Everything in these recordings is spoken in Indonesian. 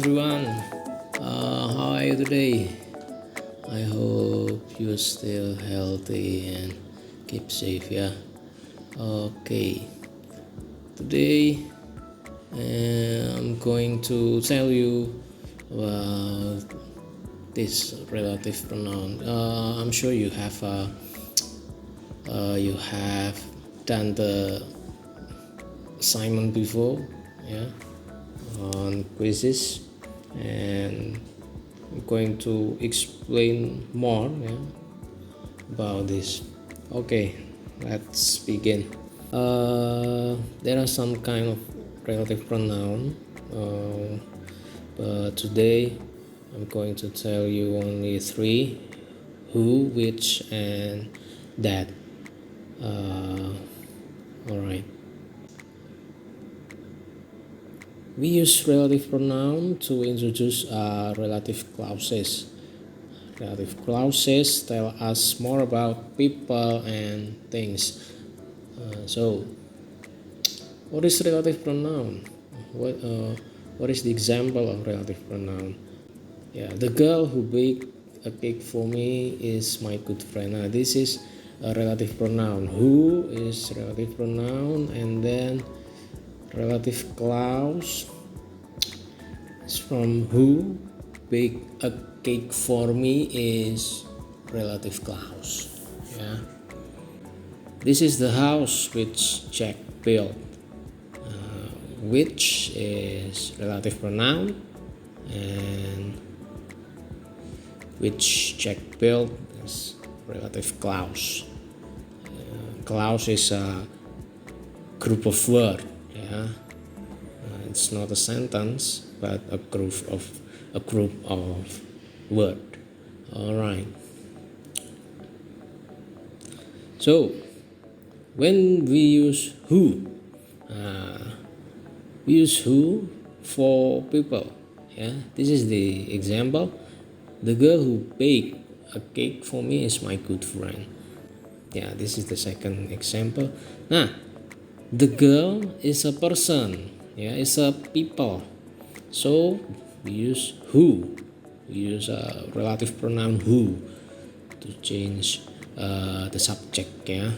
everyone. How are you today? I hope you're still healthy and keep safe, yeah. Okay, today I'm going to tell you about this relative pronoun. I'm sure you have done the assignment before, yeah, on quizzes, and I'm going to explain more, yeah, about this. Okay, let's begin. There are some kind of relative pronoun, but today I'm going to tell you only three: who, which, and that. All right. We use relative pronoun to introduce relative clauses. Relative clauses tell us more about people and things. So, what is relative pronoun? What is the example of relative pronoun? Yeah, the girl who baked a cake for me is my good friend. Now, this is a relative pronoun. Who is relative pronoun, and then relative clause is from who. Baked a cake for me is relative clause. Yeah. This is the house which Jack built. Which is relative pronoun, and which Jack built is relative clause. Clause is a group of words. Yeah. It's not a sentence, but a group of word. All right. So when we use who, we use who for people. Yeah, this is the example. The girl who baked a cake for me is my good friend. Yeah, this is the second example. Now, the girl is a person. Yeah, it's a people. So we use who. We use a relative pronoun who to change the subject. Yeah,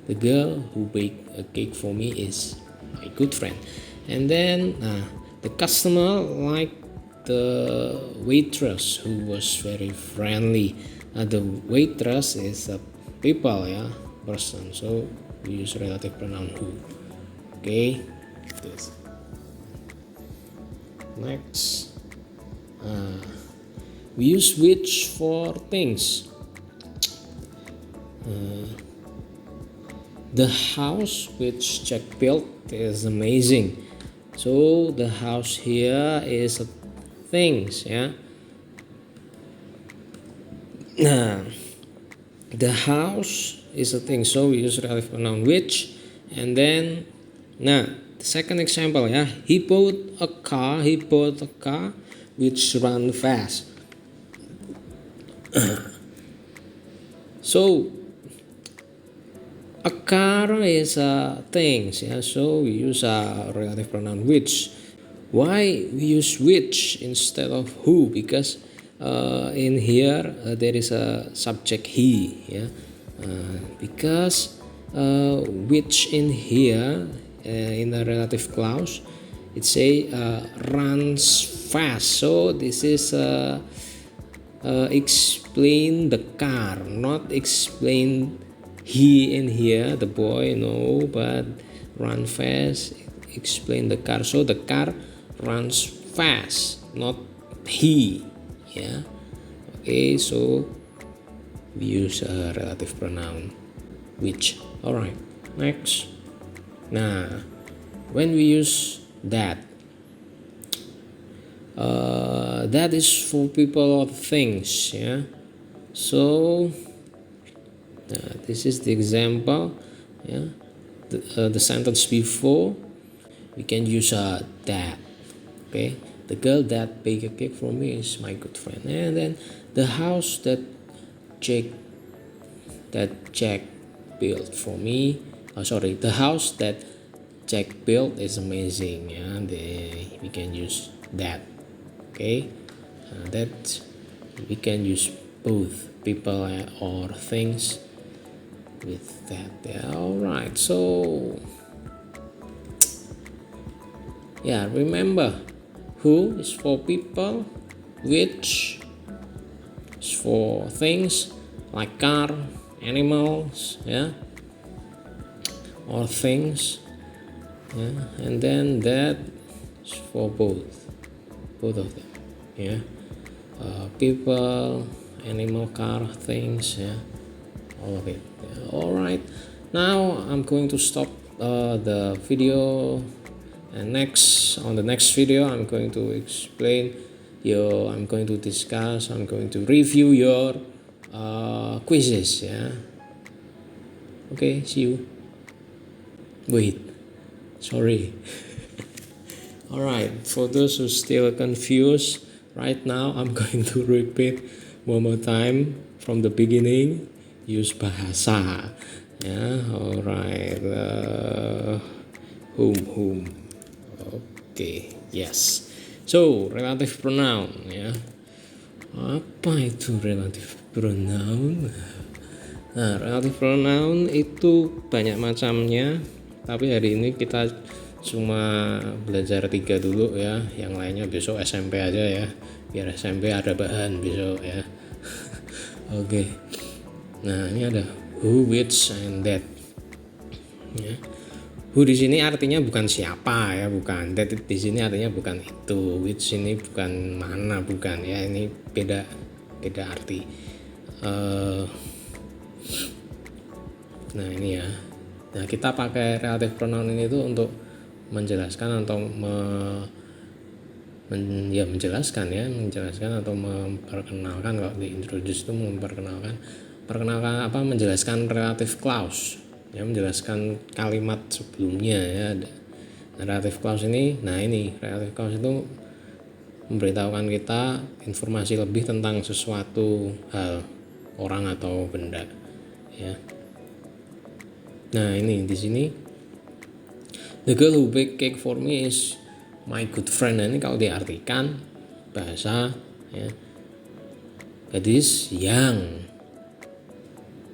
the girl who baked a cake for me is my good friend. And then the customer liked the waitress who was very friendly. The waitress is a people, yeah, person. So we use relative pronoun who. Okay, this. Next, we use which for things. The house which Jack built is amazing. So the house here is things, yeah. The house is a thing, so we use relative pronoun which, and then the second example, yeah, he bought a car which run fast. So a car is a things, yeah, so we use a relative pronoun which. Why we use which instead of who? Because in here there is a subject he, yeah. Because which in here in the relative clause it say runs fast. So this is explain the car, not explain he in here, the boy, no, but run fast explain the car. So the car runs fast, not he, yeah. Okay, so we use a relative pronoun which. All right, next. Now when we use that, that is for people or things, yeah. So this is the example, yeah. The sentence before we can use that. Okay, the girl that baked a cake for me is my good friend. And then the house that Jack built for me. The house that Jack built is amazing. Yeah, we can use that. Okay, that we can use both people or things with that. Yeah, all right. So yeah, remember, who is for people, which is for things like car, animals, yeah, or things, yeah, and then that is for both of them, yeah, people, animal, car, things, yeah, all of it. Yeah. All right, now I'm going to stop the video, and on the next video I'm going to explain I'm going to discuss, I'm going to review your quizzes. Yeah, okay, see you. Wait, sorry. All right, for those who still confused, right now I'm going to repeat one more time from the beginning. Use bahasa. Yeah, all right. Whom. Okay, yes. So, relative pronoun, ya. Apa itu relative pronoun? Nah, relative pronoun itu banyak macamnya, tapi hari ini kita cuma belajar 3 dulu ya. Yang lainnya besok SMP aja ya. Biar SMP ada bahan besok ya. Oke. Nah, ini ada who, which, and that. Ya. Who di sini artinya bukan siapa ya, bukan. That di sini artinya bukan itu. Which ini bukan mana, bukan ya. Ini beda arti. Nah ini ya. Nah kita pakai relative pronoun ini tuh untuk menjelaskan atau menjelaskan atau memperkenalkan. Kalau di introduce itu memperkenalkan menjelaskan relative clause ya, menjelaskan kalimat sebelumnya ya. Nah, relative clause ini, relative clause itu memberitahukan kita informasi lebih tentang sesuatu hal, orang atau benda ya. Nah ini di sini, the girl who baked cake for me is my good friend. Nah, ini kalau diartikan bahasa ya, gadis yang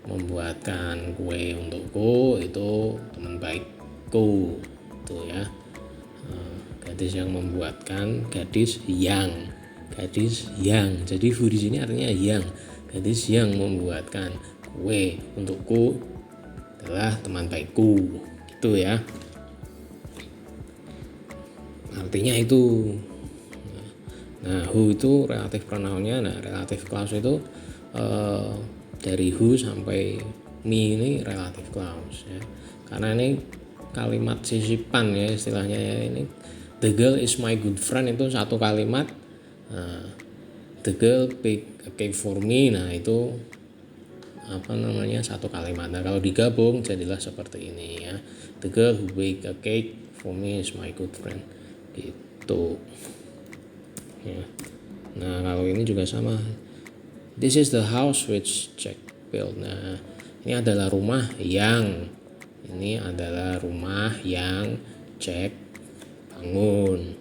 membuatkan kue untukku itu teman baikku itu ya. Gadis yang membuatkan, gadis yang. Jadi who di sini artinya yang. Gadis yang membuatkan kue untukku adalah teman baikku gitu ya. Artinya itu. Nah, who itu relative pronounnya. Nah, relative clause itu dari who sampai me ini relative clause ya. Karena ini kalimat sisipan ya istilahnya ya. Ini the girl is my good friend itu satu kalimat. Nah, the girl baked a cake for me. Nah, itu satu kalimat. Nah, kalau digabung jadilah seperti ini ya. The girl who baked a cake for me is my good friend. Gitu. Ya. Nah, kalau ini juga sama. This is the house which Jack built. Nah, ini adalah rumah yang Jack bangun.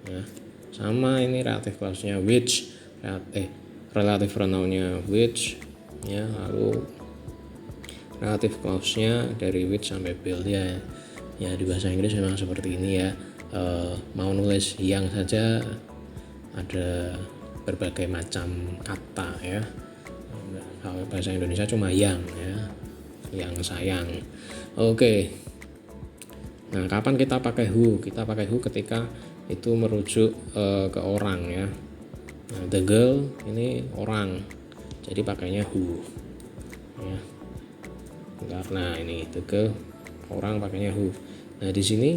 Ya. Sama ini relative clause-nya which, relative pronoun-nya which ya, lalu relative clause-nya dari which sampai build ya. Ya di bahasa Inggris memang seperti ini ya. Mau nulis yang saja ada berbagai macam kata ya. Kalau bahasa Indonesia cuma yang ya, yang sayang. Oke. Nah, kapan kita pakai who? Kita pakai who ketika itu merujuk ke orang ya. Nah, the girl ini orang, jadi pakainya who ya. Karena ini the girl orang pakainya who. Nah di sini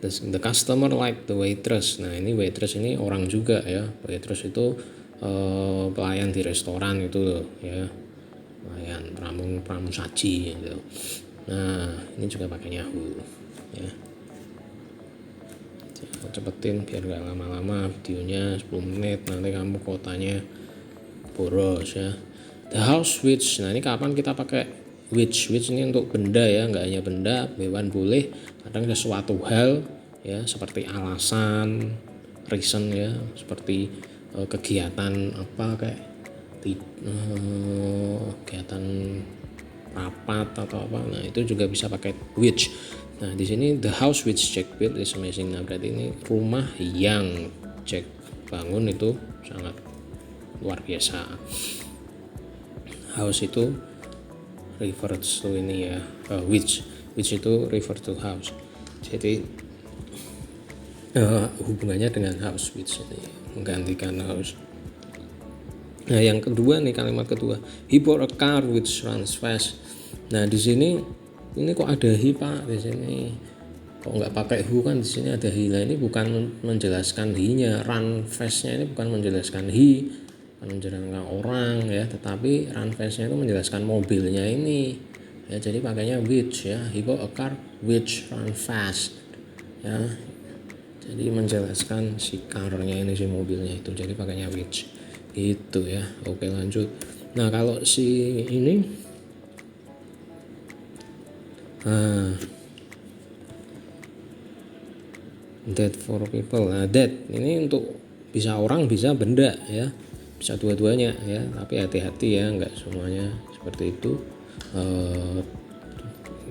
the customer like the waitress. Nah ini waitress ini orang juga ya. Waitress itu pelayan di restoran itu loh ya, pelayan pramu saji gitu. Nah ini juga pakainya who ya. Cepetin biar gak lama-lama videonya, 10 menit nanti kamu kotanya boros ya. The house which, nah ini kapan kita pakai which ini untuk benda ya, nggak hanya benda, hewan boleh, kadang sesuatu hal ya, seperti alasan reason ya, seperti kegiatan apa kayak kegiatan rapat atau apa. Nah, itu juga bisa pakai which. Nah, di sini the house which Jack built is amazing. Nah, berarti ini rumah yang Jack bangun itu sangat luar biasa. House itu refers to ini ya, which itu refer to house. Jadi hubungannya dengan house, which ini menggantikan house. Nah, yang kedua nih, kalimat kedua, he bought a car which runs fast. Nah, di sini ini kok ada he Pak di sini, kok nggak pakai who, kan di sini ada he. Nah, ini bukan menjelaskan he-nya, run fast-nya ini bukan menjelaskan he, bukan menjelaskan orang ya, tetapi run fast-nya itu menjelaskan mobilnya ini ya, jadi pakainya which ya, he bought a car which run fast ya, jadi menjelaskan si car-nya ini, si mobilnya itu, jadi pakainya which itu ya. Oke, lanjut. Nah, kalau si ini that for people. Nah, that ini untuk bisa orang, bisa benda ya, bisa dua-duanya ya, tapi hati-hati ya, nggak semuanya seperti itu.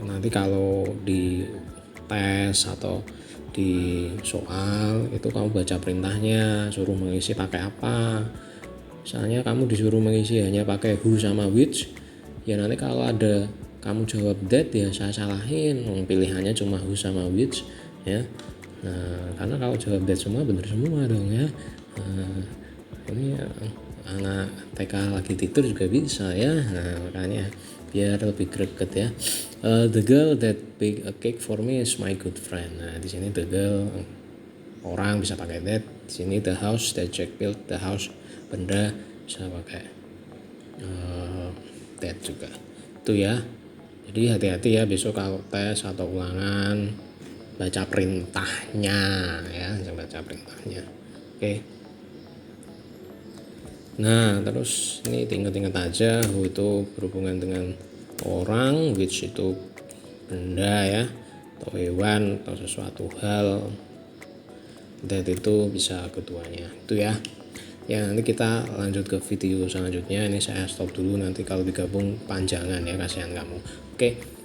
Nanti kalau di tes atau di soal itu kamu baca perintahnya, suruh mengisi pakai apa. Misalnya kamu disuruh mengisi hanya pakai who sama which, ya nanti kalau ada kamu jawab that ya saya salahin, pilihannya cuma who sama which ya. Nah, karena kalau jawab that semua benar semua dong ya. Nah, ini anak TK lagi tidur juga bisa ya. Nah, makanya biar lebih greget ya. The girl that baked a cake for me is my good friend. Nah, di sini the girl orang bisa pakai that. Di sini the house that Jack built, the house benda bisa pakai that juga. Itu ya. Jadi hati-hati ya besok kalau tes atau ulangan, baca perintahnya ya, baca perintahnya. Oke. Nah, terus ini ingat-ingat aja who itu berhubungan dengan orang, which itu benda ya, atau hewan atau sesuatu hal, that itu bisa keduanya. Itu ya. Ya, nanti kita lanjut ke video selanjutnya. Ini saya stop dulu, nanti kalau digabung panjangan ya, kasihan kamu. Oke.